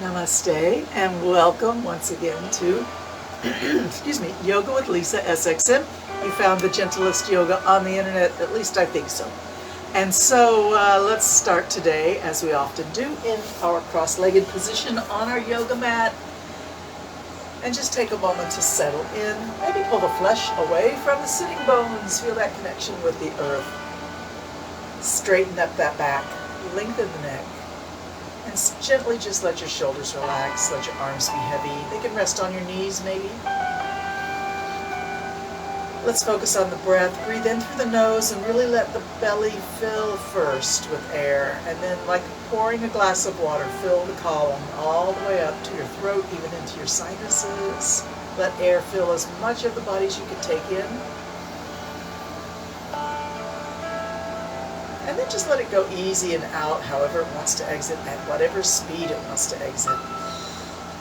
Namaste and welcome once again to excuse me, Yoga with Lisa SXM. You found the gentlest yoga on the internet, at least I think so. And so let's start today, as we often do, in our cross-legged position on our yoga mat. And just take a moment to settle in. Maybe pull the flesh away from the sitting bones. Feel that connection with the earth. Straighten up that back. Lengthen the neck. And gently just let your shoulders relax. Let your arms be heavy. They can rest on your knees maybe. Let's focus on the breath. Breathe in through the nose and really let the belly fill first with air. And then, like pouring a glass of water, fill the column all the way up to your throat, even into your sinuses. Let air fill as much of the body as you can take in. And then just let it go easy and out, however it wants to exit, at whatever speed it wants to exit.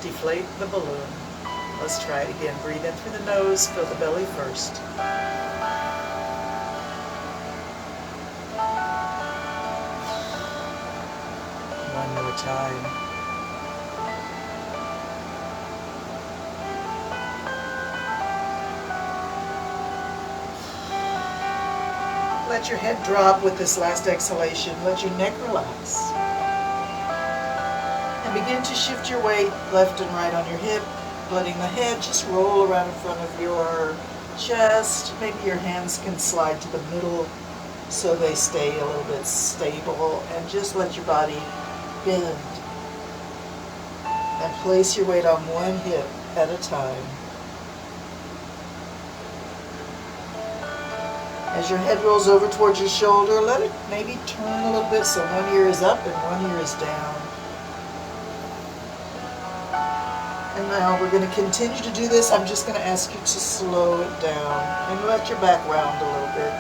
Deflate the balloon. Let's try it again. Breathe in through the nose, fill the belly first. One more time. Let your head drop with this last exhalation. Let your neck relax. And begin to shift your weight left and right on your hip, letting the head just roll around in front of your chest. Maybe your hands can slide to the middle so they stay a little bit stable. And just let your body bend. And place your weight on one hip at a time. As your head rolls over towards your shoulder, let it maybe turn a little bit so one ear is up and one ear is down. And now we're going to continue to do this. I'm just going to ask you to slow it down and let your back round a little bit.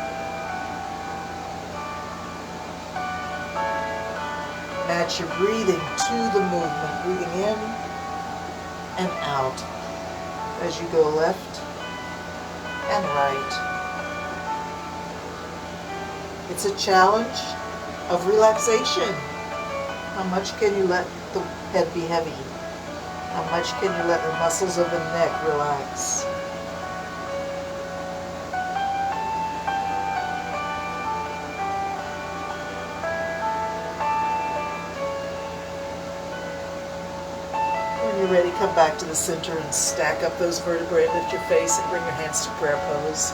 Match your breathing to the movement, breathing in and out as you go left and right. It's a challenge of relaxation. How much can you let the head be heavy? How much can you let the muscles of the neck relax? When you're ready, come back to the center and stack up those vertebrae. Lift your face and bring your hands to prayer pose.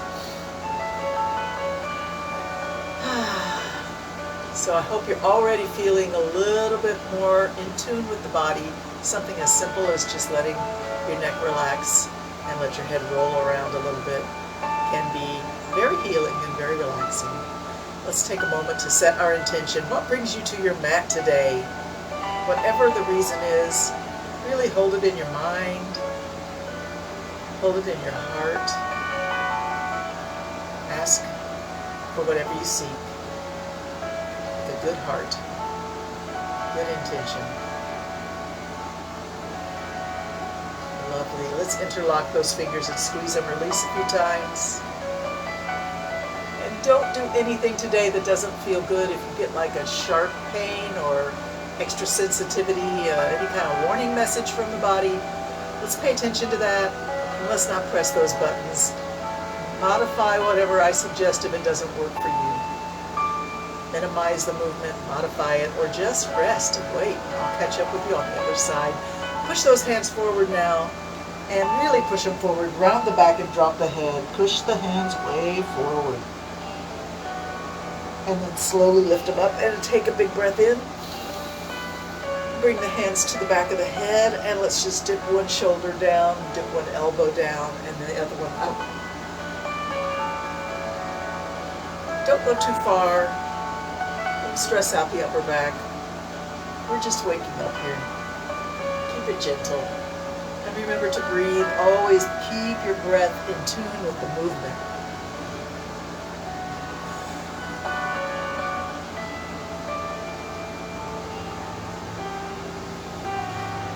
So I hope you're already feeling a little bit more in tune with the body. Something as simple as just letting your neck relax and let your head roll around a little bit can be very healing and very relaxing. Let's take a moment to set our intention. What brings you to your mat today? Whatever the reason is, really hold it in your mind, hold it in your heart. Ask for whatever you seek. Good heart, good intention. Lovely. Let's interlock those fingers and squeeze and release a few times. And don't do anything today that doesn't feel good. If you get like a sharp pain or extra sensitivity, any kind of warning message from the body, let's pay attention to that and let's not press those buttons. Modify whatever I suggest if it doesn't work for you. Minimize the movement, modify it, or just rest and wait. I'll catch up with you on the other side. Push those hands forward now, and really push them forward. Round the back and drop the head. Push the hands way forward. And then slowly lift them up and take a big breath in. Bring the hands to the back of the head, and let's just dip one shoulder down, dip one elbow down, and then the other one up. Don't go too far. Stress out the upper back. We're just waking up here. Keep it gentle. And remember to breathe. Always keep your breath in tune with the movement.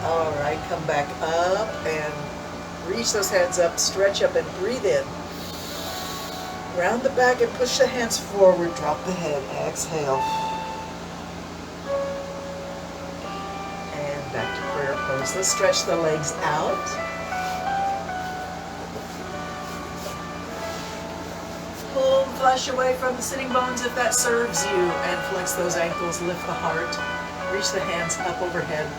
All right, come back up and reach those hands up, stretch up and breathe in. Round the back and push the hands forward, drop the head, exhale. And back to prayer pose. Let's stretch the legs out. Pull the flesh away from the sitting bones if that serves you, and flex those ankles, lift the heart, reach the hands up overhead.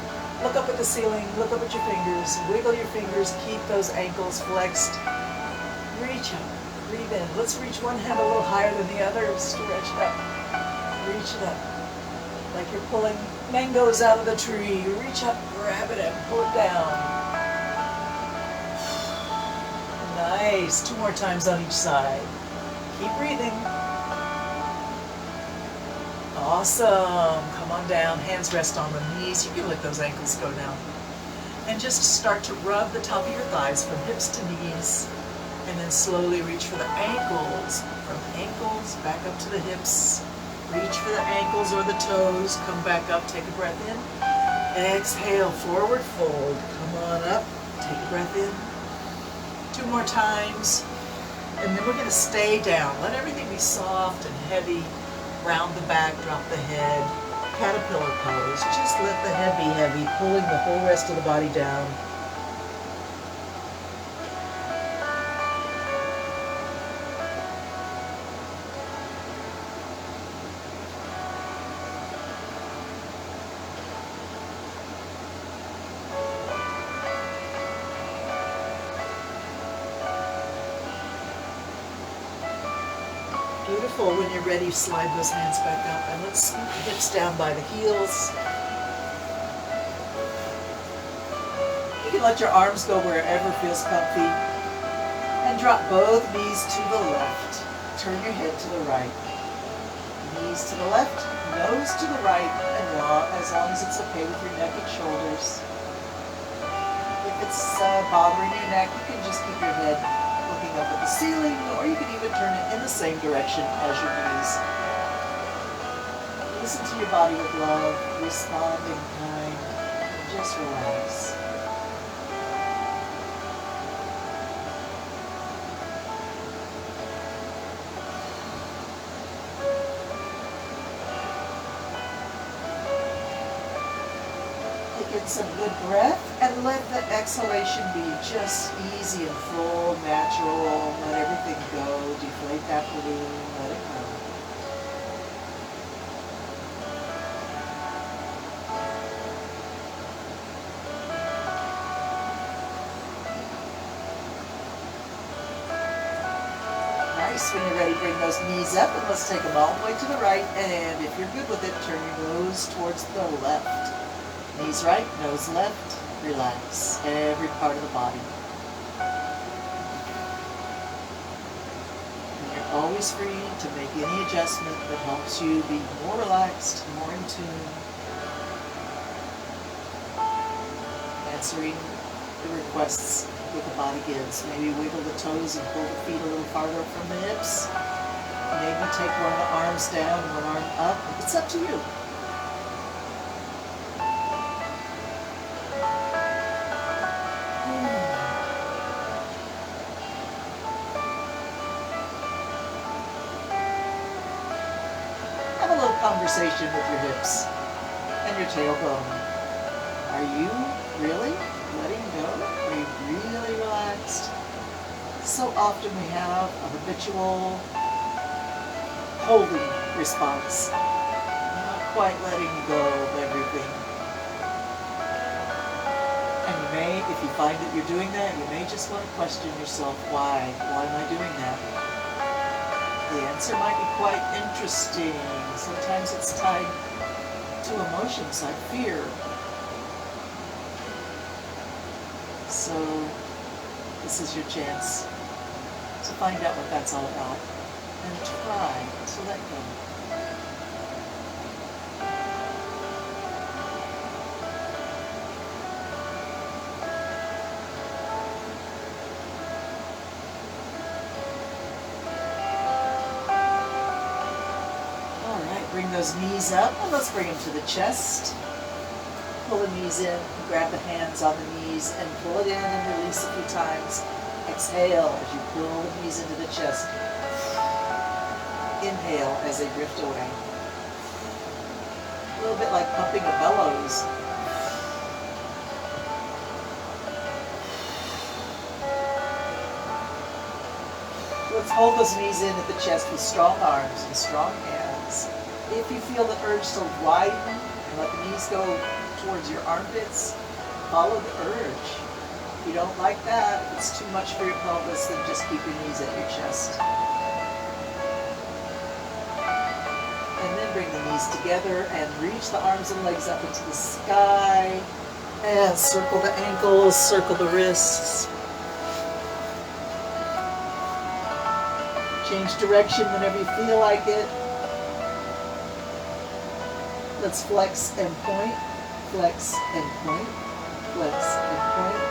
Look up at the ceiling, look up at your fingers, wiggle your fingers, keep those ankles flexed. Reach up, breathe in. Let's reach one hand a little higher than the other, stretch it up, reach it up. Like you're pulling mangoes out of the tree. Reach up, grab it, and pull it down. Nice. 2 more times on each side. Keep breathing. Awesome. Come on down. Hands rest on the knees. You can let those ankles go down. And just start to rub the top of your thighs from hips to knees. And then slowly reach for the ankles. From ankles back up to the hips. Reach for the ankles or the toes. Come back up. Take a breath in. Exhale. Forward fold. Come on up. Take a breath in. 2 more times. And then we're going to stay down. Let everything be soft and heavy. Round the back. Drop the head. Caterpillar pose. Just let the head be heavy. Pulling the whole rest of the body down. Beautiful. When you're ready, slide those hands back up and let's scoot the hips down by the heels. You can let your arms go wherever feels comfy and drop both knees to the left. Turn your head to the right. Knees to the left, nose to the right, and as long as it's okay with your neck and shoulders. If it's bothering your neck, you can just keep your head looking up at the ceiling, or you can even turn it in the same direction as your knees. Listen to your body with love, respond in kind, and just relax. Take in some good breath and let the exhalation be just easy and full, natural. Let everything go. Deflate that balloon. Let it go. Nice. When you're ready, bring those knees up and let's take them all the way to the right. And if you're good with it, turn your nose towards the left. Knees right, nose left. Relax every part of the body. And you're always free to make any adjustment that helps you be more relaxed, more in tune. Answering the requests that the body gives. Maybe wiggle the toes and pull the feet a little farther from the hips. Maybe take one of the arms down and one arm up. It's up to you. Conversation with your hips and your tailbone. Are you really letting go? Are you really relaxed? So often we have a habitual holding response, not quite letting go of everything. And you may, if you find that you're doing that, you may just want to question yourself, why? Why am I doing that? The answer might be quite interesting. Sometimes it's tied to emotions like fear. So this is your chance to find out what that's all about and try to let go. Bring those knees up and let's bring them to the chest. Pull the knees in, grab the hands on the knees and pull it in and release a few times. Exhale as you pull the knees into the chest. Inhale as they drift away. A little bit like pumping a bellows. Let's hold those knees in at the chest with strong arms and strong hands. If you feel the urge to widen and let the knees go towards your armpits, follow the urge. If you don't like that, if it's too much for your pelvis, then just keep your knees at your chest. And then bring the knees together and reach the arms and legs up into the sky. And circle the ankles, circle the wrists. Change direction whenever you feel like it. Let's flex and point, flex and point, flex and point,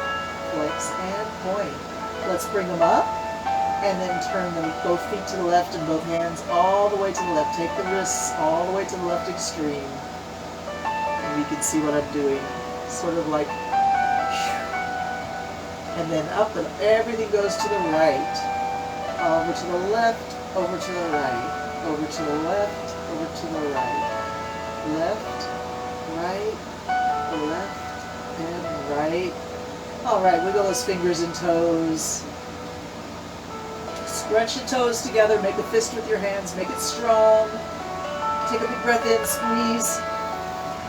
flex and point. Let's bring them up and then turn them both feet to the left and both hands all the way to the left. Take the wrists all the way to the left extreme. And you can see what I'm doing. Sort of like, and then up and everything goes to the right. Over to the left, over to the right, over to the left, over to the right. Left, right, left, and right. All right, wiggle those fingers and toes. Stretch the toes together, make a fist with your hands, make it strong. Take a big breath in, squeeze.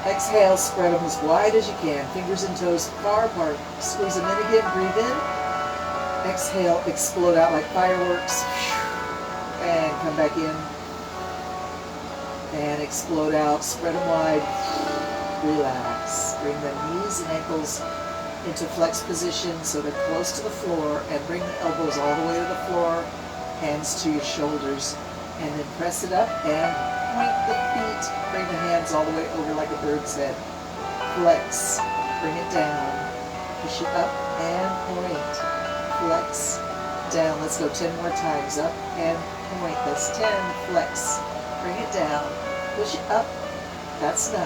Exhale, spread them as wide as you can. Fingers and toes far apart. Squeeze them in again, breathe in. Exhale, explode out like fireworks. And come back in. And explode out, spread them wide. Relax. Bring the knees and ankles into flex position so they're close to the floor. And bring the elbows all the way to the floor. Hands to your shoulders. And then press it up and point the feet. Bring the hands all the way over like a bird's head. Flex. Bring it down. Push it up and point. Flex, down. Let's go 10 more times. Up and point. That's 10. Flex. Bring it down. Push it up. That's 9.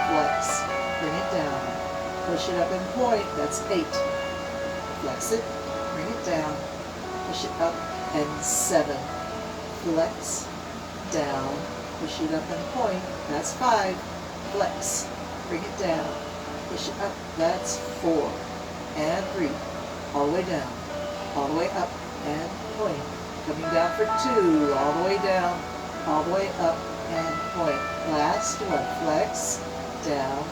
Flex. Bring it down. Push it up and point. That's 8. Flex it. Bring it down. Push it up and 7. Flex. Down. Push it up and point. That's 5. Flex. Bring it down. Push it up. That's 4. And 3. All the way down, all the way up, and point. Coming down for 2, all the way down, all the way up, and point. Last one, flex, down,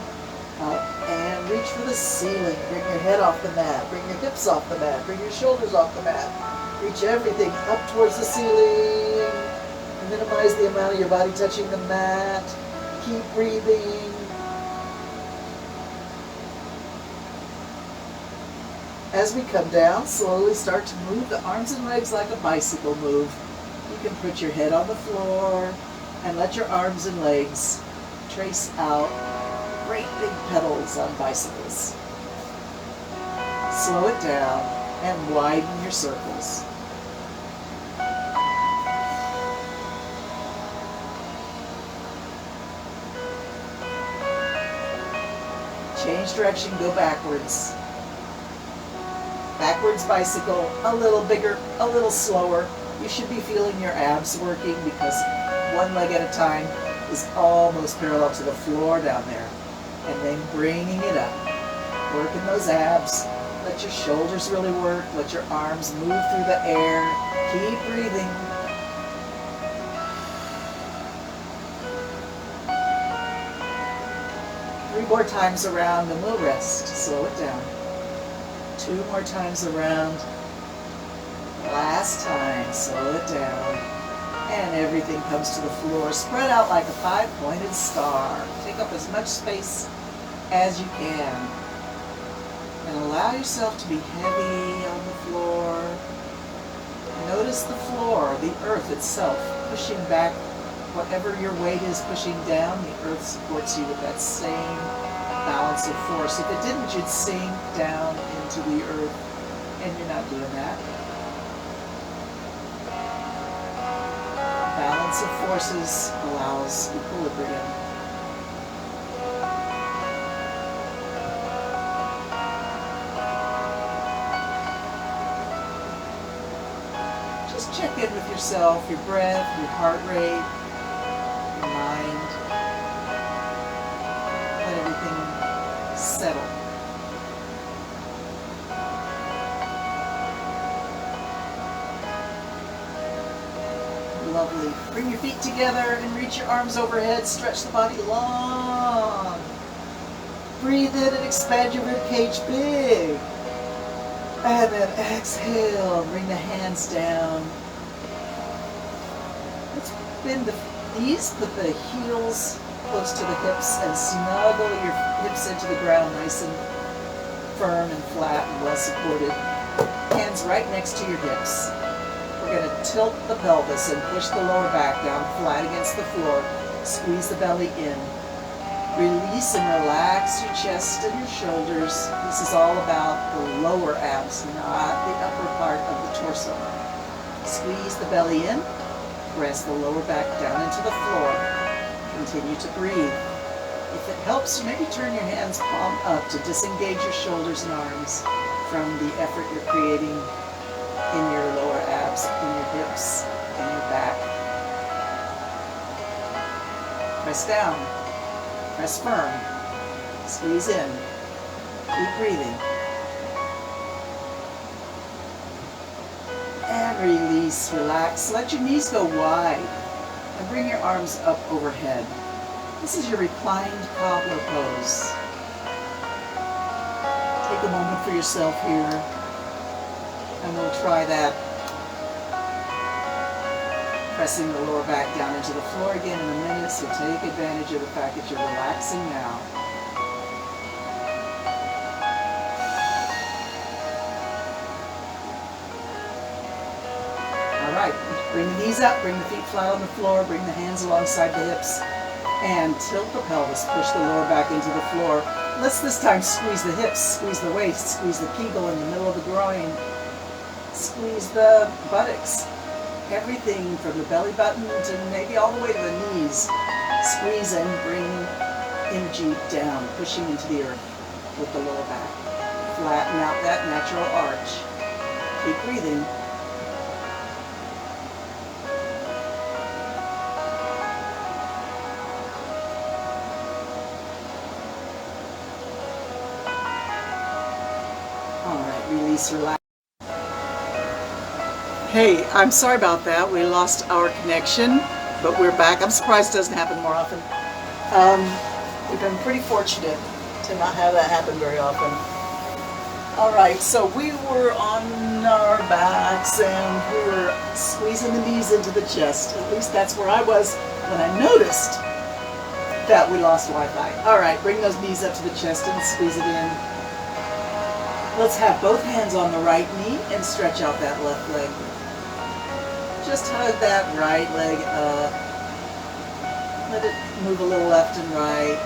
up, and reach for the ceiling. Bring your head off the mat, bring your hips off the mat, bring your shoulders off the mat. Reach everything up towards the ceiling. Minimize the amount of your body touching the mat. Keep breathing. As we come down, slowly start to move the arms and legs like a bicycle move. You can put your head on the floor and let your arms and legs trace out great big pedals on bicycles. Slow it down and widen your circles. Change direction, go backwards. Backwards bicycle, a little bigger, a little slower. You should be feeling your abs working because one leg at a time is almost parallel to the floor down there. And then bringing it up. Working those abs. Let your shoulders really work. Let your arms move through the air. Keep breathing. Three more times around and we'll rest. Slow it down. 2 more times around. Last time, slow it down. And everything comes to the floor. Spread out like a 5-pointed star. Take up as much space as you can. And allow yourself to be heavy on the floor. Notice the floor, the earth itself, pushing back whatever your weight is pushing down. The earth supports you with that same balance of force. If it didn't, you'd sink down into the earth, and you're not doing that. Balance of forces allows equilibrium. Just check in with yourself, your breath, your heart rate, your mind. Let everything settle. Lovely. Bring your feet together and reach your arms overhead. Stretch the body long. Breathe in and expand your rib cage big. And then exhale. Bring the hands down. Let's bend the knees. Put the heels close to the hips and snuggle your hips into the ground nice and firm and flat and well supported. Hands right next to your hips. We're going to tilt the pelvis and push the lower back down flat against the floor. Squeeze the belly in. Release and relax your chest and your shoulders. This is all about the lower abs, not the upper part of the torso. Squeeze the belly in. Press the lower back down into the floor. Continue to breathe. If it helps, maybe turn your hands palm up to disengage your shoulders and arms from the effort you're creating in your lower abs, in your hips, in your back. Press down. Press firm. Squeeze in. Keep breathing. And release, relax. Let your knees go wide and bring your arms up overhead. This is your reclined cobbler pose. Take a moment for yourself here, and we'll try that. Pressing the lower back down into the floor again in a minute, so take advantage of the fact that you're relaxing now. All right, bring the knees up, bring the feet flat on the floor, bring the hands alongside the hips, and tilt the pelvis, push the lower back into the floor. Let's this time squeeze the hips, squeeze the waist, squeeze the kegel in the middle of the groin, squeeze the buttocks, everything from the belly button to maybe all the way to the knees. Squeeze and bring energy down, pushing into the earth with the lower back. Flatten out that natural arch. Keep breathing. Release, relax. Hey, I'm sorry about that. We lost our connection, but we're back. I'm surprised it doesn't happen more often. We've been pretty fortunate to not have that happen very often. All right, so we were on our backs and we were squeezing the knees into the chest. At least that's where I was when I noticed that we lost Wi-Fi. All right, bring those knees up to the chest and squeeze it in. Let's have both hands on the right knee and stretch out that left leg. Just hug that right leg up. Let it move a little left and right.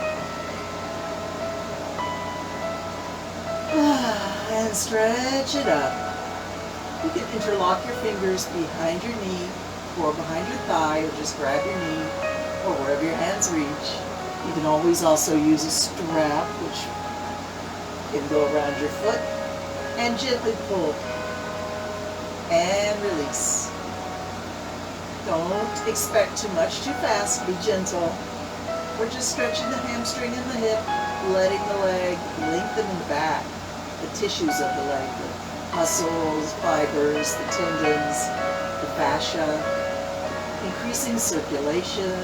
And stretch it up. You can interlock your fingers behind your knee or behind your thigh, or just grab your knee or wherever your hands reach. You can always also use a strap, which can go around your foot, and gently pull and release. Don't expect too much too fast. Be gentle. We're just stretching the hamstring and the hip, letting the leg lengthen in the back, the tissues of the leg, the muscles, fibers, the tendons, the fascia, increasing circulation.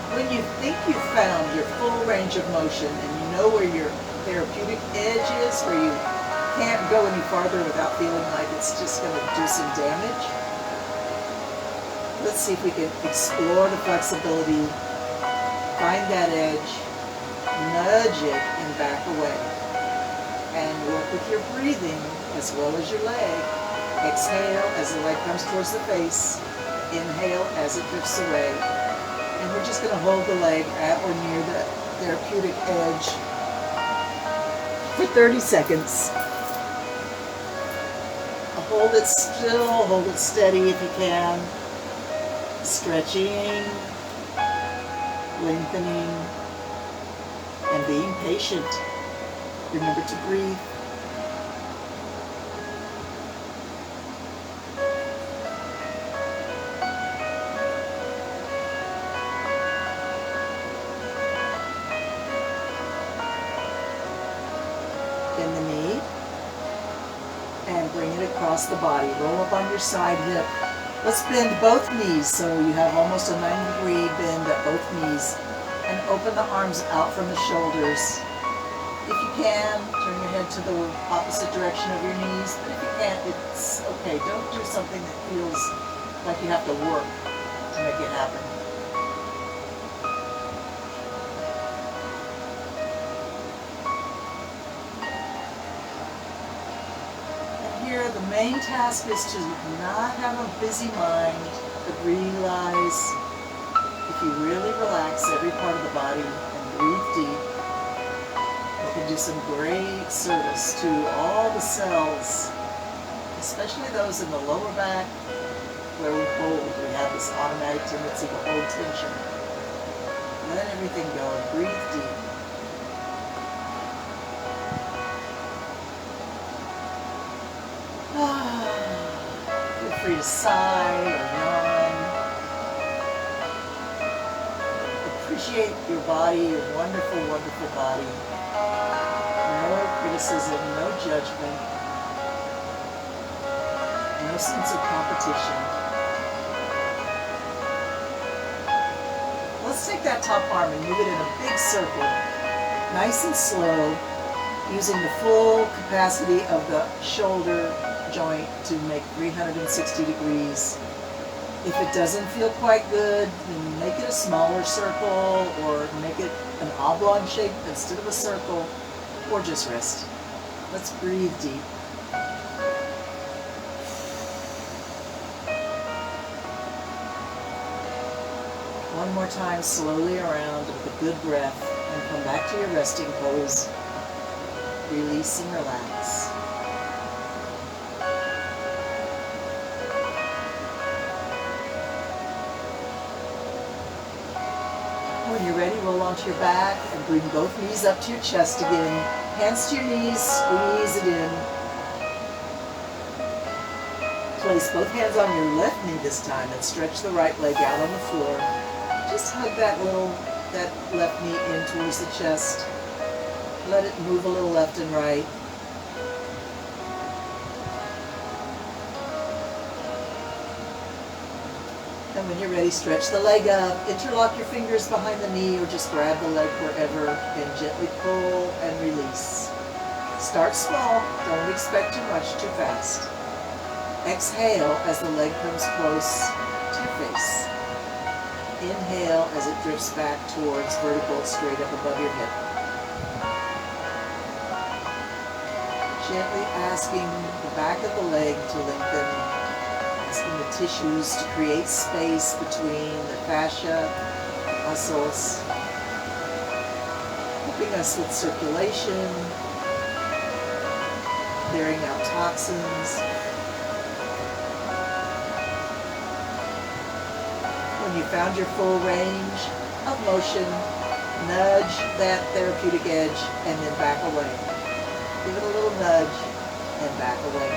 When you think you've found your full range of motion and you know where your therapeutic edge is, where you can't go any farther without feeling like it's just going to do some damage, let's see if we can explore the flexibility, find that edge, nudge it and back away, and work with your breathing as well as your leg. Exhale as the leg comes towards the face, inhale as it drifts away. And we're just going to hold the leg at or near the therapeutic edge for 30 seconds. Hold it still, hold it steady if you can. Stretching, lengthening, and being patient. Remember to breathe. across the body. Roll up on your side hip. Let's bend both knees so you have almost a 90-degree bend at both knees. And open the arms out from the shoulders. If you can, turn your head to the opposite direction of your knees. But if you can't, it's okay. Don't do something that feels like you have to work to make it happen. Here, the main task is to not have a busy mind, but realize if you really relax every part of the body and breathe deep, you can do some great service to all the cells, especially those in the lower back where we hold. We have this automatic tendency to hold tension. Let everything go and breathe deep. Feel free to sigh or yawn. Appreciate your body, your wonderful, wonderful body. No criticism, no judgment, no sense of competition. Let's take that top arm and move it in a big circle, nice and slow, using the full capacity of the shoulder joint to make 360 degrees. If it doesn't feel quite good, then make it a smaller circle or make it an oblong shape instead of a circle, or just rest. Let's breathe deep. One more time, slowly around with a good breath, and come back to your resting pose. Release and relax. When you're ready, roll onto your back and bring both knees up to your chest again. Hands to your knees, squeeze it in. Place both hands on your left knee this time and stretch the right leg out on the floor. Just hug that left knee in towards the chest. Let it move a little left and right. And when you're ready, stretch the leg up, interlock your fingers behind the knee or just grab the leg wherever and gently pull and release. Start small, don't expect too much too fast. Exhale as the leg comes close to your face. Inhale as it drifts back towards vertical, straight up above your hip. Gently asking the back of the leg to lengthen, asking the tissues to create space between the fascia muscles, helping us with circulation, clearing out toxins. When you found your full range of motion, nudge that therapeutic edge and then back away. Give it a little nudge and back away.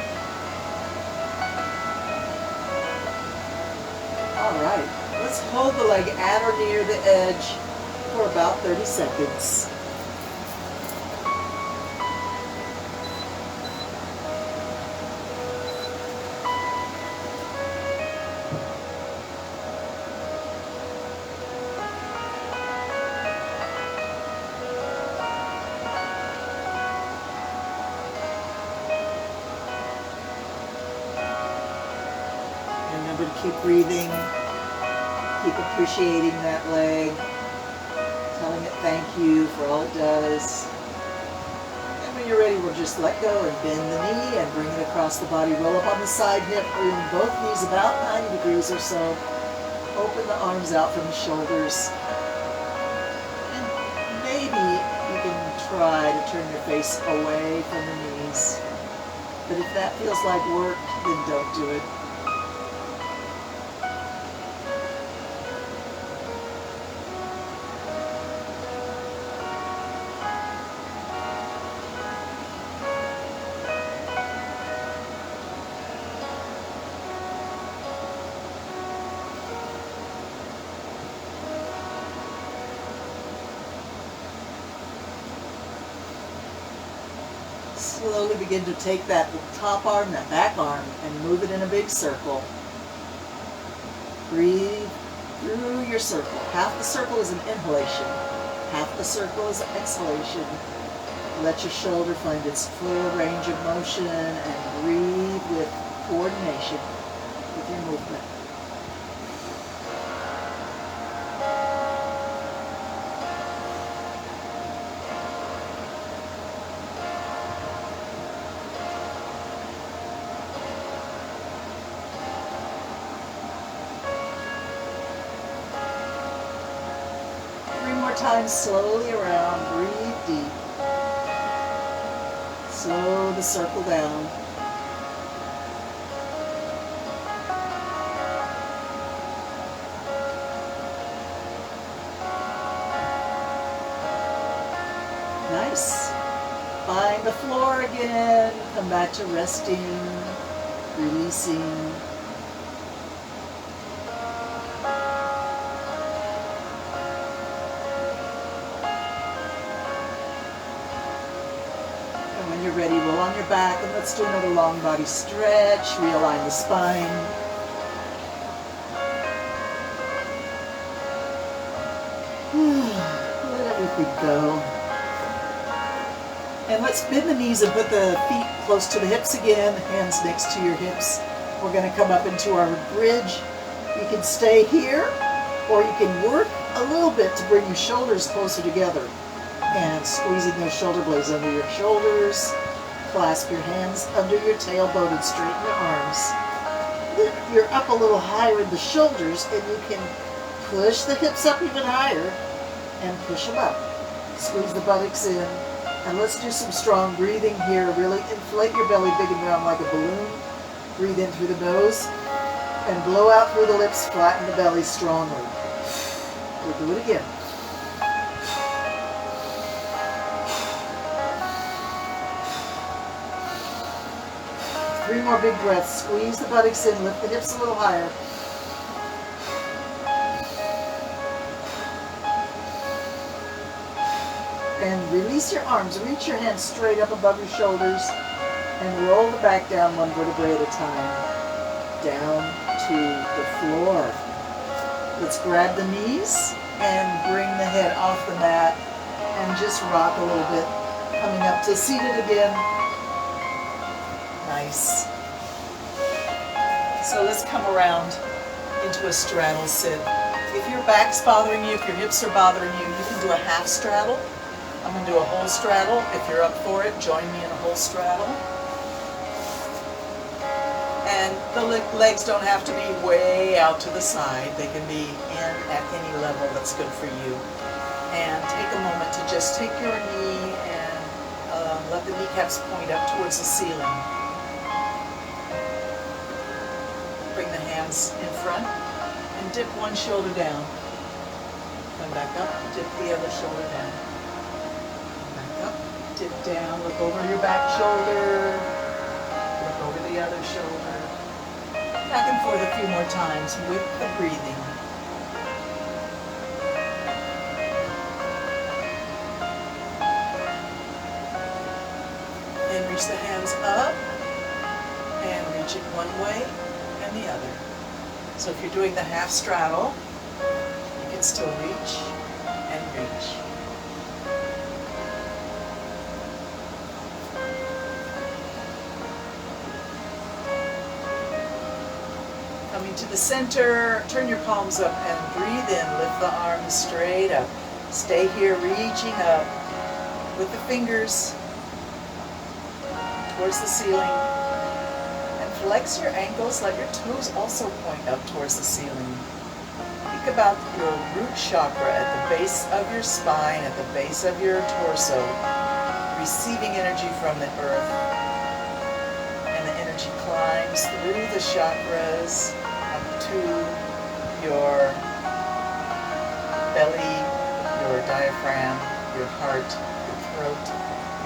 All right, let's hold the leg at or near the edge for about 30 seconds. Remember to keep breathing, keep appreciating that leg, telling it thank you for all it does. And when you're ready, we'll just let go and bend the knee and bring it across the body. Roll up on the side hip, bring both knees about 90 degrees or so. Open the arms out from the shoulders. And maybe you can try to turn your face away from the knees. But if that feels like work, then don't do it. slowly begin to take that top arm, that back arm, and move it in a big circle. Breathe through your circle. Half the circle is an inhalation, half the circle is an exhalation. Let your shoulder find its full range of motion and breathe with coordination with your movement. Times slowly around, breathe deep. Slow the circle down. Nice. Find the floor again. Come back to resting, releasing. When you're ready, roll on your back and let's do another long body stretch. Realign the spine. Let everything go. And let's bend the knees and put the feet close to the hips again, hands next to your hips. We're going to come up into our bridge. You can stay here or you can work a little bit to bring your shoulders closer together. And squeezing those shoulder blades under your shoulders. Clasp your hands under your tailbone and straighten your arms. Then you're up a little higher in the shoulders and you can push the hips up even higher and push them up. Squeeze the buttocks in. And let's do some strong breathing here. Really inflate your belly big and round like a balloon. Breathe in through the nose and blow out through the lips. Flatten the belly strongly. We'll do it again. Three more big breaths. Squeeze the buttocks in, lift the hips a little higher. And release your arms. Reach your hands straight up above your shoulders and roll the back down one vertebrae at a time. Down to the floor. Let's grab the knees and bring the head off the mat and just rock a little bit. Coming up to seated again. Nice. So let's come around into a straddle sit. If your back's bothering you, if your hips are bothering you, you can do a half straddle. I'm going to do a whole straddle. If you're up for it, join me in a whole straddle. And the legs don't have to be way out to the side. They can be in at any level that's good for you. And take a moment to just take your knee and let the kneecaps point up towards the ceiling. Bring the hands in front and dip one shoulder down. Come back up, dip the other shoulder down. Come back up, dip down, look over your back shoulder, look over the other shoulder. Back and forth a few more times with the breathing. And reach the hands up and reach it one way and the other. So if you're doing the half straddle, you can still reach and reach. Coming to the center, turn your palms up and breathe in. Lift the arms straight up. Stay here, reaching up with the fingers towards the ceiling. Flex your ankles, let your toes also point up towards the ceiling. Think about your root chakra at the base of your spine, at the base of your torso, receiving energy from the earth. And the energy climbs through the chakras up to your belly, your diaphragm, your heart, your throat,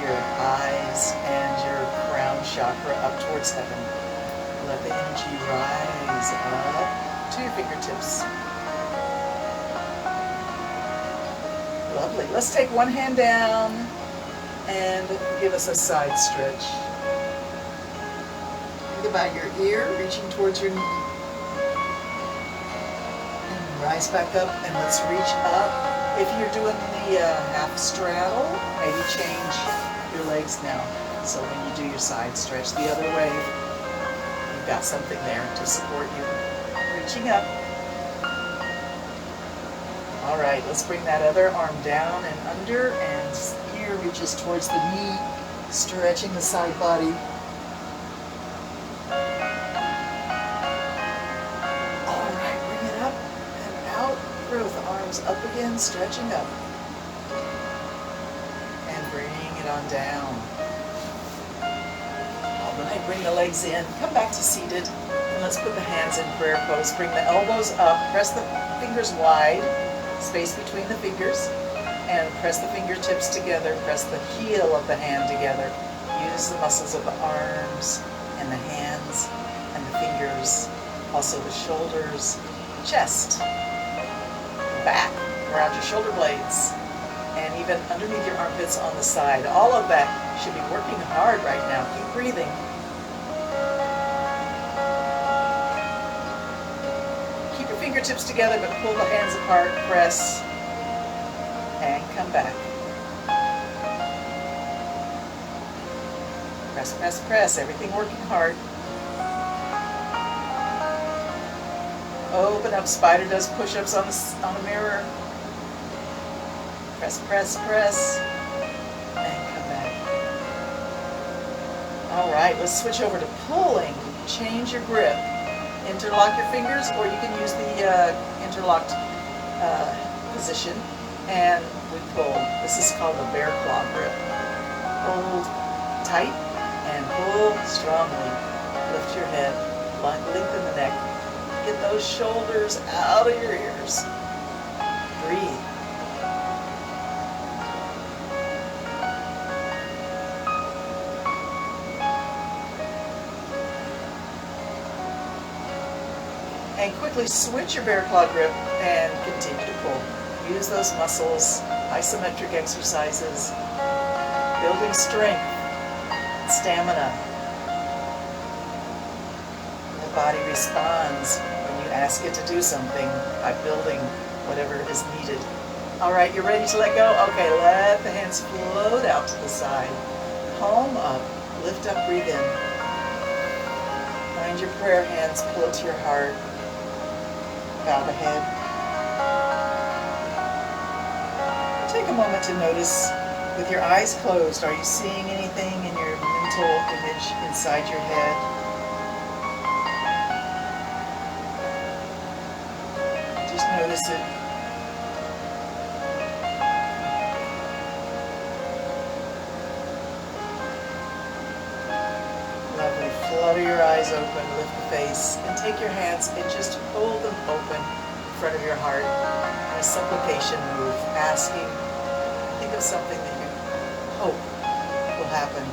your eyes, and your crown chakra up towards heaven. Let the energy rise up to your fingertips. Lovely. Let's take one hand down and give us a side stretch. Think about your ear reaching towards your knee. And rise back up and let's reach up. If you're doing the half straddle, maybe change your legs now. So when you do your side stretch the other way, you've got something there to support you. Reaching up. All right, let's bring that other arm down and under, and ear reaches towards the knee, stretching the side body. All right, bring it up and out. Through the arms up again, stretching up. And bring it on down. All right, bring the legs in. Come back to seated. And let's put the hands in prayer pose. Bring the elbows up, press the fingers wide, space between the fingers, and press the fingertips together, press the heel of the hand together. Use the muscles of the arms and the hands and the fingers, also the shoulders, chest, back, around your shoulder blades, and even underneath your armpits on the side. All of that should be working hard right now. Keep breathing. Fingertips together, but pull the hands apart, press, and come back. Press, press, press, everything working hard. Open up, spider does push-ups on the mirror. Press, press, press, and come back. All right, let's switch over to pulling. Change your grip. Interlock your fingers, or you can use the interlocked position, and we pull. This is called a bear claw grip. Hold tight and pull strongly. Lift your head, lengthen the neck. Get those shoulders out of your ears. Breathe. And quickly switch your bear claw grip and continue to pull. Use those muscles, isometric exercises, building strength, stamina. The body responds when you ask it to do something by building whatever is needed. All right, you're ready to let go? Okay, let the hands float out to the side. Palm up, lift up, breathe in. Find your prayer hands, pull it to your heart. Bow the head. Take a moment to notice, with your eyes closed, are you seeing anything in your mental image inside your head? Just notice it. Lovely. Flutter your eyes open, lift the face, and take your hands and just hold them open in front of your heart in a supplication move, asking, think of something that you hope will happen.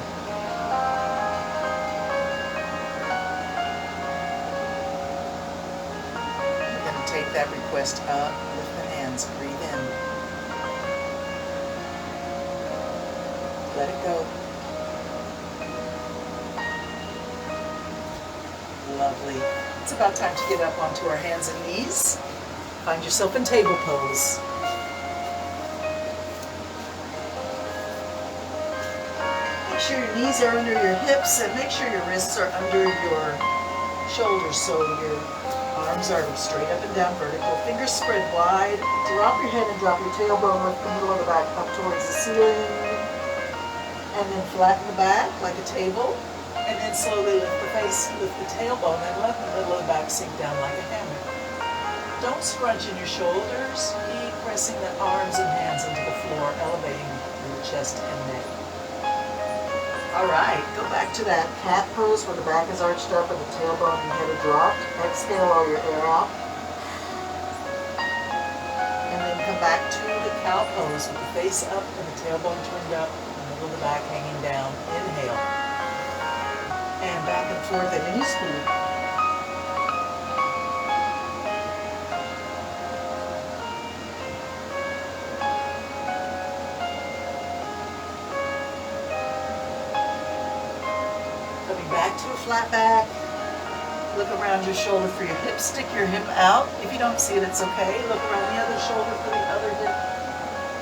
You're going to take that request up, lift the hands, breathe in. Let it go. Lovely. It's about time to get up onto our hands and knees. Find yourself in table pose. Make sure your knees are under your hips and make sure your wrists are under your shoulders so your arms are straight up and down vertical. Fingers spread wide. Drop your head and drop your tailbone with the middle of the back up towards the ceiling. And then flatten the back like a table. And then slowly lift the face, lift the tailbone, and let the middle of the back sink down like a hammock. Don't scrunch in your shoulders. Keep pressing the arms and hands into the floor, elevating your chest and neck. All right, go back to that cat pose where the back is arched up and the tailbone and head are dropped. Exhale all your air out. And then come back to the cow pose with the face up and the tailbone turned up, the middle of the back hanging down. Inhale. And back and forth at any speed. into a flat back. Look around your shoulder for your hip. Stick your hip out. If you don't see it, it's okay. Look around the other shoulder for the other hip.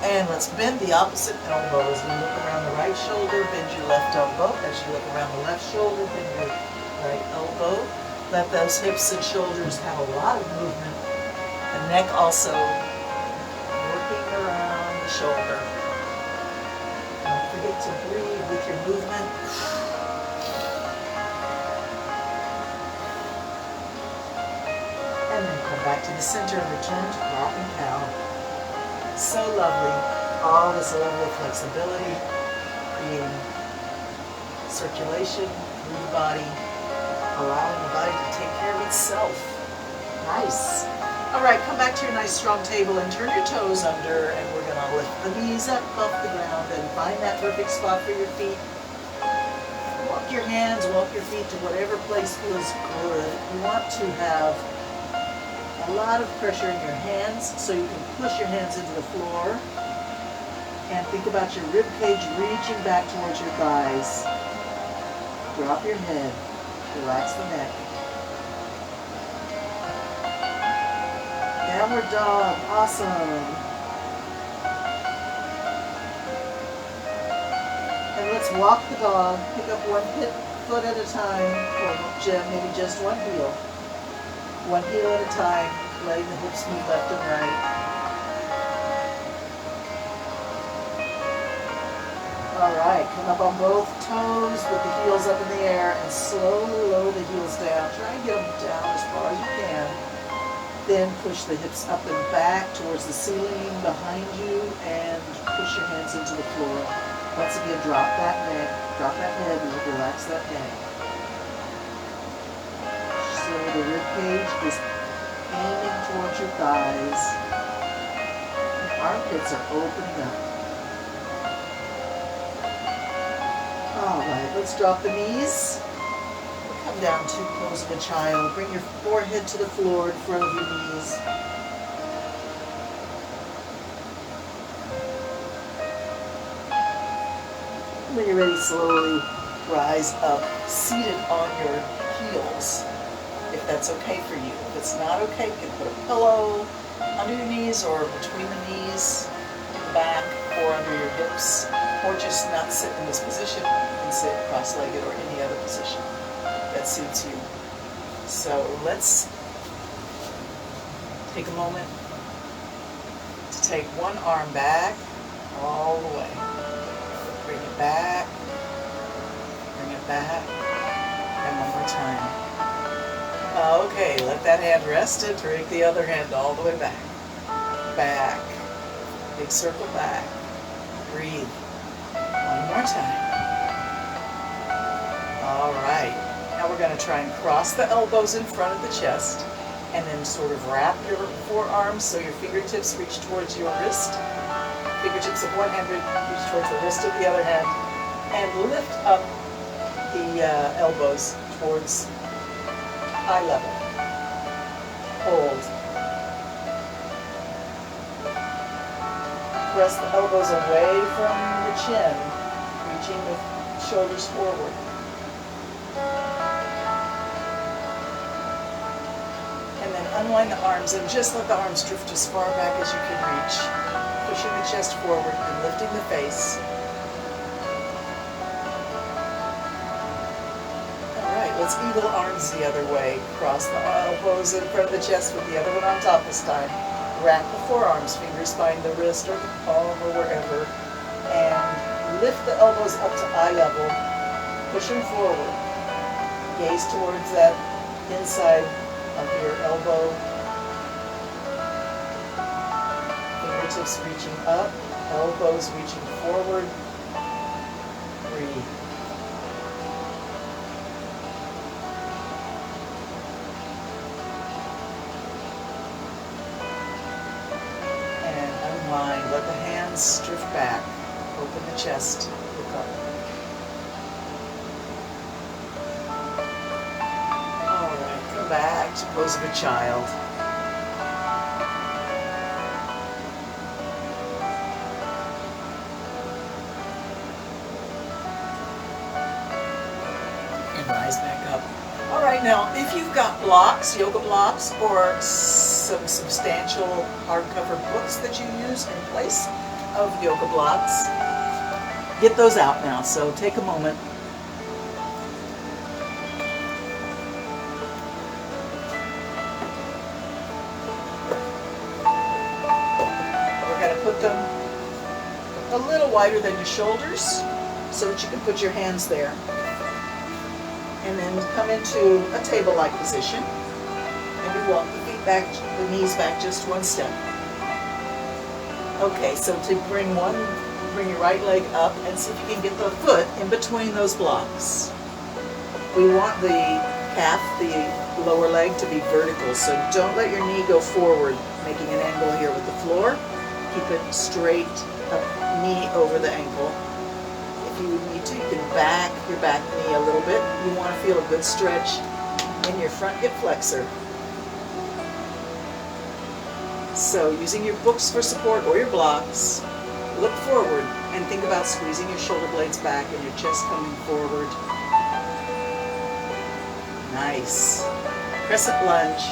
And let's bend the opposite elbow as we look around the right shoulder. Bend your left elbow. As you look around the left shoulder, bend your right elbow. Let those hips and shoulders have a lot of movement. The neck also working around the shoulder. Don't forget to breathe with your movement. And then come back to the center and return to dropping down. So lovely. All this level of flexibility, creating circulation through the body, allowing the body to take care of itself. Nice. All right, come back to your nice strong table and turn your toes under, and we're gonna lift the knees up off the ground and find that perfect spot for your feet. Walk your hands, walk your feet to whatever place feels good. You want to have a lot of pressure in your hands so you can push your hands into the floor. And think about your rib cage reaching back towards your thighs. Drop your head, relax the neck. Downward dog, awesome. And let's walk the dog, pick up one foot at a time, or maybe just one heel. One heel at a time, letting the hips move left and right. All right, come up on both toes with the heels up in the air and slowly lower the heels down. Try and get them down as far as you can. Then push the hips up and back towards the ceiling behind you and push your hands into the floor. Once again, drop that neck, drop that head, and relax that neck. So the rib cage is aiming towards your thighs. The armpits are opening up. All right, let's drop the knees. Come down to pose of a child. Bring your forehead to the floor in front of your knees. When you're ready, slowly rise up, seated on your heels, if that's okay for you. If it's not okay, you can put a pillow under your knees or between the knees, in the back, or under your hips, or just not sit in this position. You can sit cross-legged or any other position that suits you. So let's take a moment to take one arm back all the way. Bring it back, and one more time. Okay, let that hand rest and take the other hand all the way back. Back, big circle back. Breathe. One more time. All right. Now we're going to try and cross the elbows in front of the chest and then sort of wrap your forearms so your fingertips reach towards your wrist. Fingertips of one hand reach towards the wrist of the other hand, and lift up the elbows towards eye level. Hold. Press the elbows away from the chin, reaching the shoulders forward. And then unwind the arms and just let the arms drift as far back as you can reach, pushing the chest forward and lifting the face. All right, let's eagle arms the other way. Cross the elbows in front of the chest with the other one on top this time. Wrap the forearms, fingers find the wrist or the palm or wherever, and lift the elbows up to eye level, pushing forward. Gaze towards that inside of your elbow. Fingertips reaching up, elbows reaching forward. Breathe. Unwind. Let the hands drift back. Open the chest. Look up. All right. Come back to pose of a child. And rise back you've got blocks, yoga blocks, or some substantial hardcover books that you use in place of yoga blocks, get those out now. So take a moment. We're going to put them a little wider than your shoulders so that you can put your hands there. And then come into a table-like position. Maybe walk the feet back, the knees back just one step. Okay, so to bring your right leg up and see if you can get the foot in between those blocks. We want the calf, the lower leg, to be vertical, so don't let your knee go forward, making an angle here with the floor. Keep it straight, up, knee over the ankle. If you need to, you can back your back knee a little bit. You want to feel a good stretch in your front hip flexor. So using your books for support or your blocks, look forward and think about squeezing your shoulder blades back and your chest coming forward. Nice. Crescent lunge,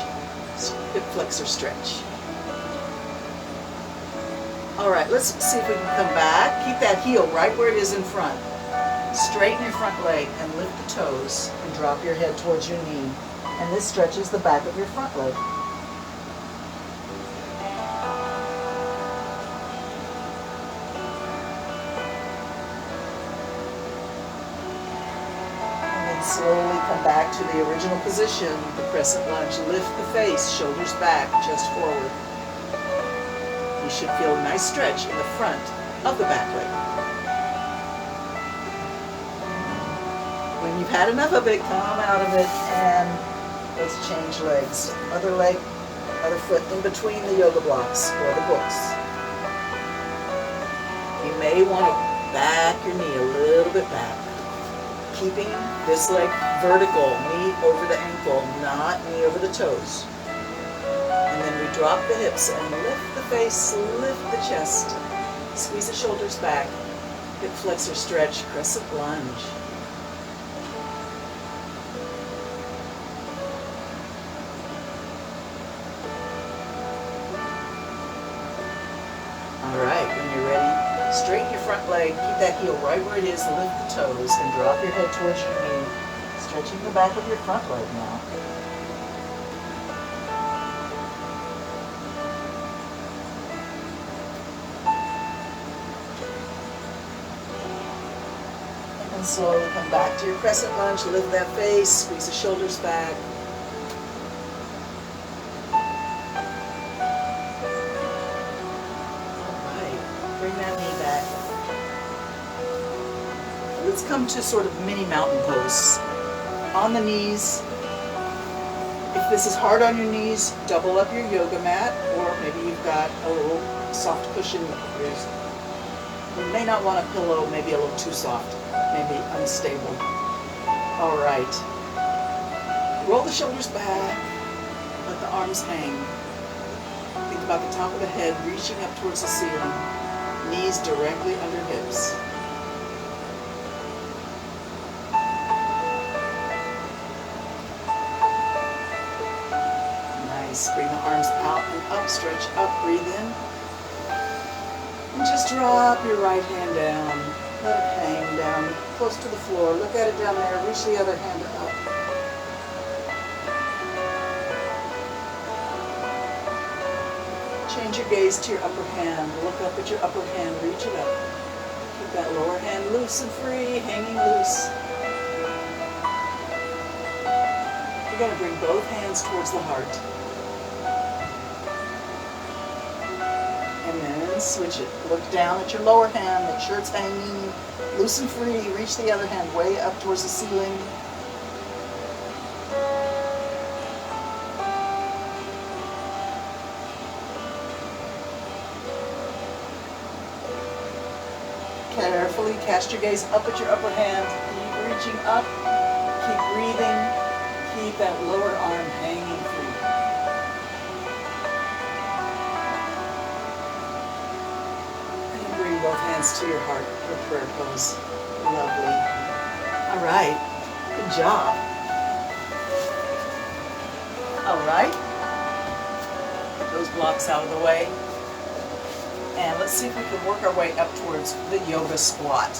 hip flexor stretch. All right, let's see if we can come back. Keep that heel right where it is in front. Straighten your front leg and lift the toes and drop your head towards your knee. And this stretches the back of your front leg. And then slowly come back to the original position, the crescent lunge. Lift the face, shoulders back, chest forward. You should feel a nice stretch in the front of the back leg. When you've had enough of it, come out of it and let's change legs. Other leg, other foot in between the yoga blocks or the books. You may want to back your knee a little bit back. Keeping this leg vertical, knee over the ankle, not knee over the toes. And then we drop the hips and lift the face, lift the chest. Squeeze the shoulders back. Hip flexor stretch, crescent lunge. All right, when you're ready, straighten your front leg. Keep that heel right where it is. Lift the toes and drop your head towards your knee. Stretching the back of your front leg now. And slowly come back to your crescent lunge. Lift that face, squeeze the shoulders back. All right, bring that knee back. Let's come to sort of mini mountain pose. On the knees. If this is hard on your knees, double up your yoga mat, or maybe you've got a little soft cushion. You may not want a pillow, maybe a little too soft. Maybe unstable. All right. Roll the shoulders back. Let the arms hang. Think about the top of the head reaching up towards the ceiling. Knees directly under hips. Nice. Bring the arms out and up. Stretch up. Breathe in. And just drop your right hand down. Let it hang down close to the floor. Look at it down there. Reach the other hand up. Change your gaze to your upper hand. Look up at your upper hand. Reach it up. Keep that lower hand loose and free, hanging loose. You're going to bring both hands towards the heart. And then switch it. Look down at your lower hand, make sure it's hanging loose and free. Reach the other hand way up towards the ceiling. Carefully cast your gaze up at your upper hand. Keep reaching up. Keep breathing. Keep that lower arm hanging free. Both hands to your heart for prayer pose. Lovely. All right. Good job. All right. Get those blocks out of the way. And let's see if we can work our way up towards the yoga squat.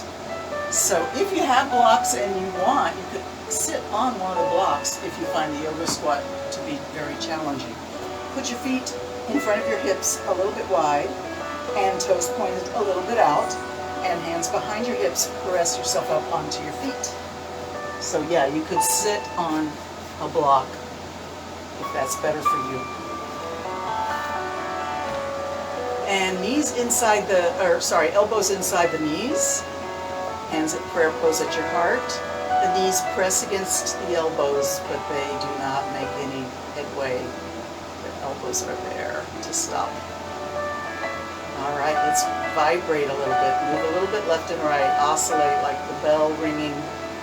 So if you have blocks and you want, you could sit on one of the blocks if you find the yoga squat to be very challenging. Put your feet in front of your hips a little bit wide and toes pointed a little bit out, and hands behind your hips. Press yourself up onto your feet. So yeah, you could sit on a block if that's better for you. And knees inside the, elbows inside the knees. Hands at prayer pose at your heart. The knees press against the elbows, but they do not make any headway. The elbows are there to stop. All right, let's vibrate a little bit. Move a little bit left and right. Oscillate like the bell ringing.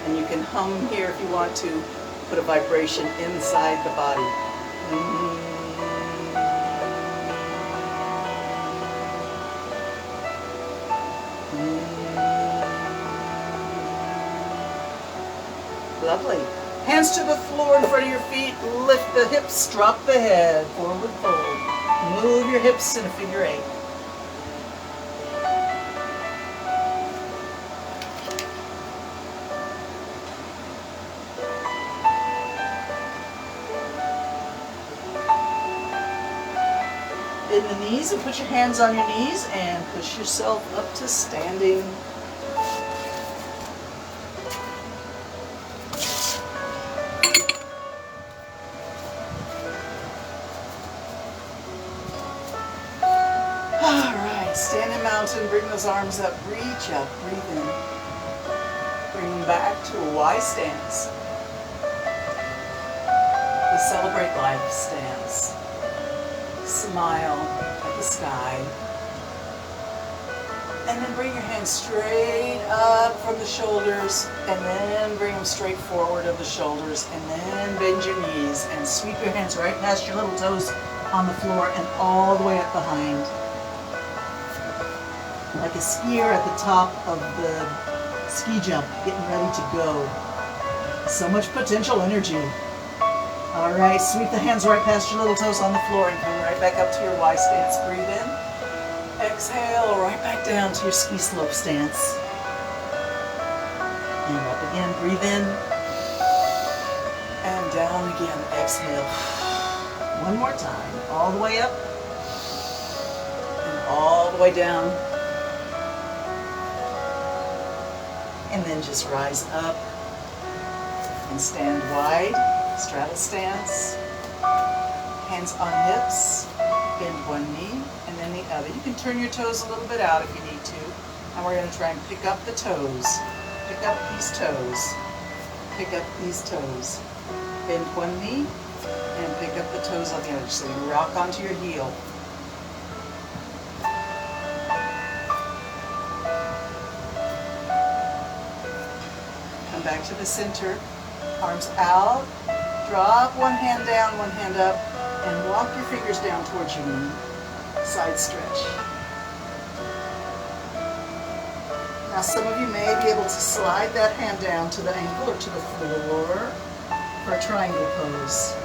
And you can hum here if you want to. Put a vibration inside the body. Lovely. Hands to the floor in front of your feet. Lift the hips, drop the head. Forward fold. Move your hips in a figure eight. In the knees, and put your hands on your knees and push yourself up to standing. Standing mountain, bring those arms up, reach up, breathe in. Bring them back to a Y stance. The celebrate life stance. Smile at the sky. And then bring your hands straight up from the shoulders, and then bring them straight forward of the shoulders, and then bend your knees and sweep your hands right past your little toes on the floor and all the way up behind. Like a skier at the top of the ski jump, getting ready to go. So much potential energy. All right, sweep the hands right past your little toes on the floor and come right back up to your Y stance. Breathe in. Exhale, right back down to your ski slope stance. And up again, breathe in. And down again, exhale. One more time, all the way up. And all the way down. And then just rise up and stand wide, straddle stance, hands on hips, bend one knee and then the other. You can turn your toes a little bit out if you need to. And we're going to try and pick up the toes. Pick up these toes. Pick up these toes. Bend one knee and pick up the toes on the other. So you rock onto your heel. Back to the center, arms out, drop one hand down, one hand up, and walk your fingers down towards your knee, side stretch. Now some of you may be able to slide that hand down to the ankle or to the floor for a triangle pose.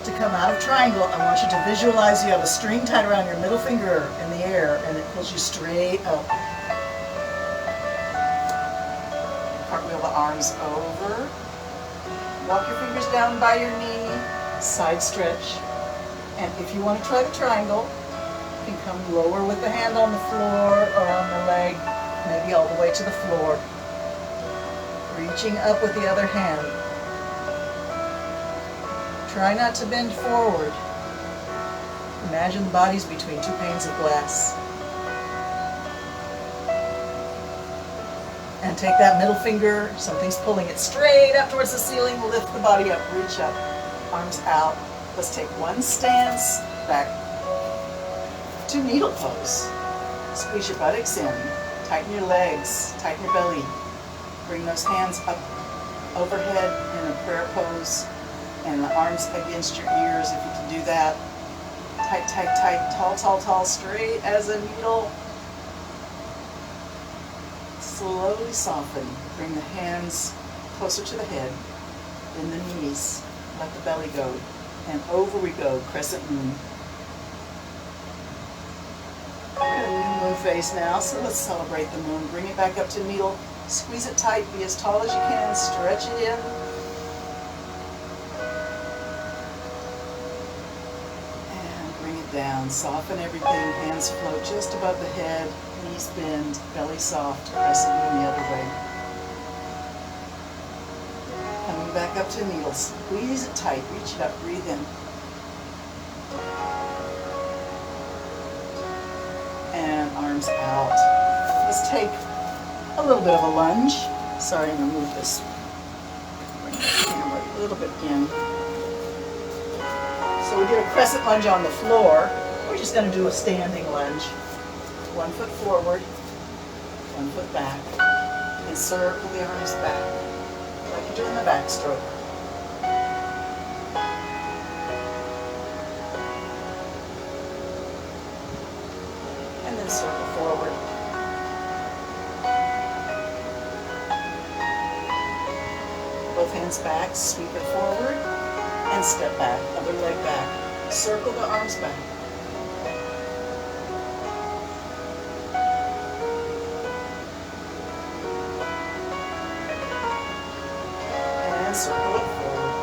To come out of triangle, I want you to visualize you have a string tied around your middle finger in the air and it pulls you straight up. Cartwheel the arms over. Walk your fingers down by your knee, side stretch. And if you want to try the triangle, you can come lower with the hand on the floor or on the leg, maybe all the way to the floor. Reaching up with the other hand. Try not to bend forward. Imagine the body's between two panes of glass. And take that middle finger, something's pulling it straight up towards the ceiling, lift the body up, reach up, arms out. Let's take one stance, back to needle pose. Squeeze your buttocks in, tighten your legs, tighten your belly. Bring those hands up overhead in a prayer pose, and the arms against your ears if you can do that. Tight, tight, tight, tall, tall, tall, straight as a needle. Slowly soften. Bring the hands closer to the head. in the knees. Let the belly go. And over we go, crescent moon. Good moon phase now, so let's celebrate the moon. Bring it back up to needle. Squeeze it tight, be as tall as you can, stretch it in. And bring it down, soften everything, hands float just above the head, knees bend, belly soft, crescent moon the other way. Coming back up to needle, squeeze it tight, reach it up, breathe in. And arms out. Let's take a little bit of a lunge. Sorry, I'm going to move this. Bring the camera a little bit in. So we did a crescent lunge on the floor. We're just going to do a standing lunge. 1 foot forward, 1 foot back, and circle the arms back like you're doing the backstroke. And then circle forward. Both hands back, sweep it forward, and step back, other leg back. Circle the arms back. And circle it forward.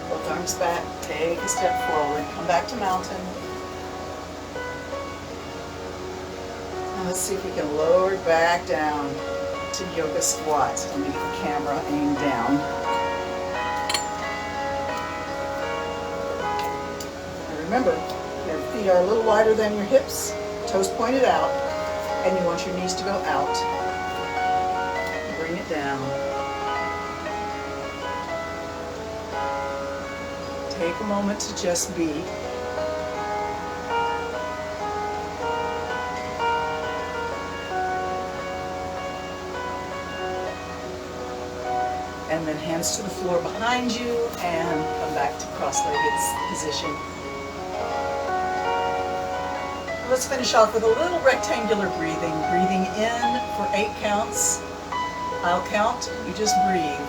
Both arms back, take a step forward, come back to mountain. Let's see if we can lower it back down to yoga squats. Let me get the camera aimed down. And remember, your feet are a little wider than your hips, toes pointed out, and you want your knees to go out. Bring it down. Take a moment to just be. And then hands to the floor behind you and come back to cross-legged position. Let's finish off with a little rectangular breathing. Breathing in for 8 counts. I'll count, you just breathe.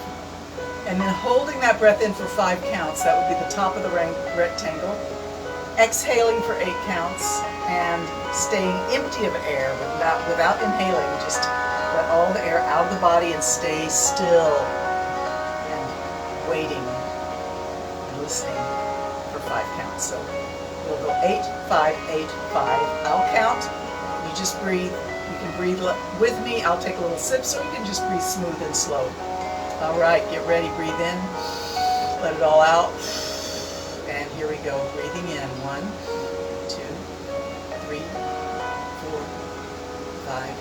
And then holding that breath in for 5 counts, that would be the top of the rectangle. Exhaling for 8 counts and staying empty of air without inhaling. Just let all the air out of the body and stay still. Waiting and listening for 5 counts. So we'll go 8, 5, 8, 5. I'll count. You just breathe. You can breathe with me. I'll take a little sip, so you can just breathe smooth and slow. All right, get ready. Breathe in. Let it all out. And here we go. Breathing in. 1, 2, 3, 4, 5,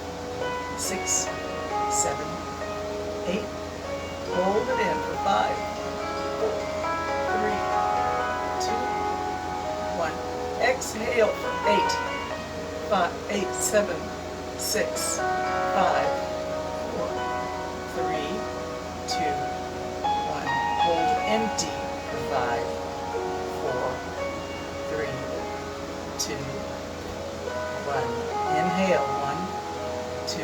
6, 7, 8. Hold it in for 5, 4, 3, 2, 1. Exhale for 8, 5, 8, 7, 6, 5, 4, 3, 2, 1. Hold empty for 5, 4, 3, 2, 1. Inhale. 1, 2,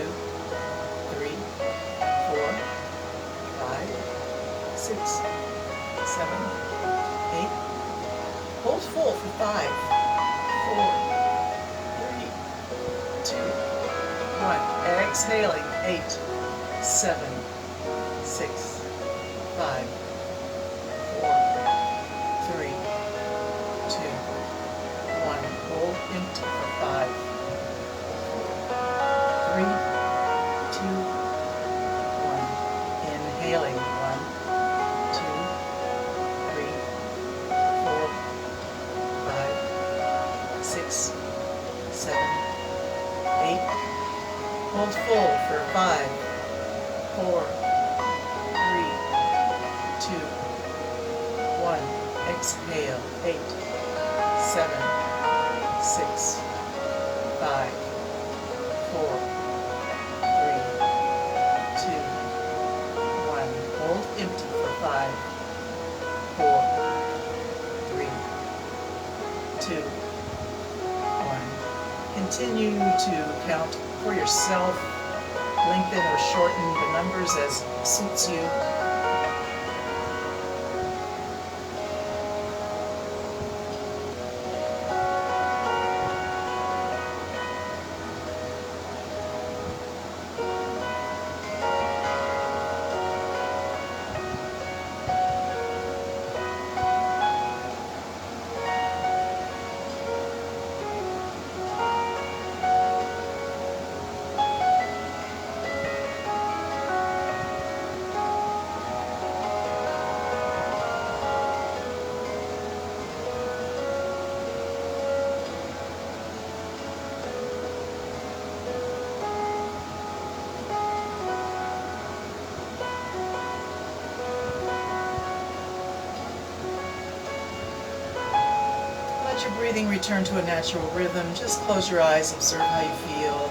3, 4, 5, 6, 7, 8. Hold full for 5, 4, 3, 2, 1. Exhaling. 8, 7, 6, 5, 4, 3, 2, 1. Hold empty for 5, 3, 2, 1. Inhaling. 1, 2, 3, 4, 5, 6, 7, 8. Hold full for 5, 4, 3, 2, 1. Exhale. 8, 7, 6, 5, 4, 3, 2, 1. Hold empty for 5, 4, 3, 2, 1. Continue continue to count for yourself, lengthen or shorten the numbers as suits you. Let your breathing return to a natural rhythm. Just close your eyes, observe how you feel.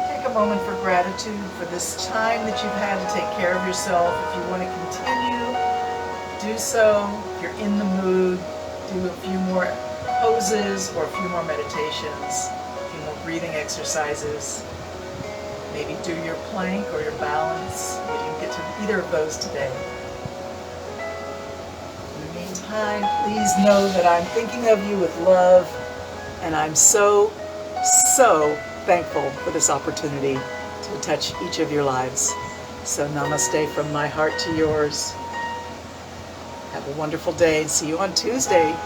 Take a moment for gratitude for this time that you've had to take care of yourself. If you want to continue, do so. If you're in the mood, do a few more poses or a few more meditations, a few more breathing exercises. Maybe do your plank or your balance. You didn't get to either of those today. In the meantime, please know that I'm thinking of you with love, and I'm so, so thankful for this opportunity to touch each of your lives. So namaste from my heart to yours. Have a wonderful day and see you on Tuesday.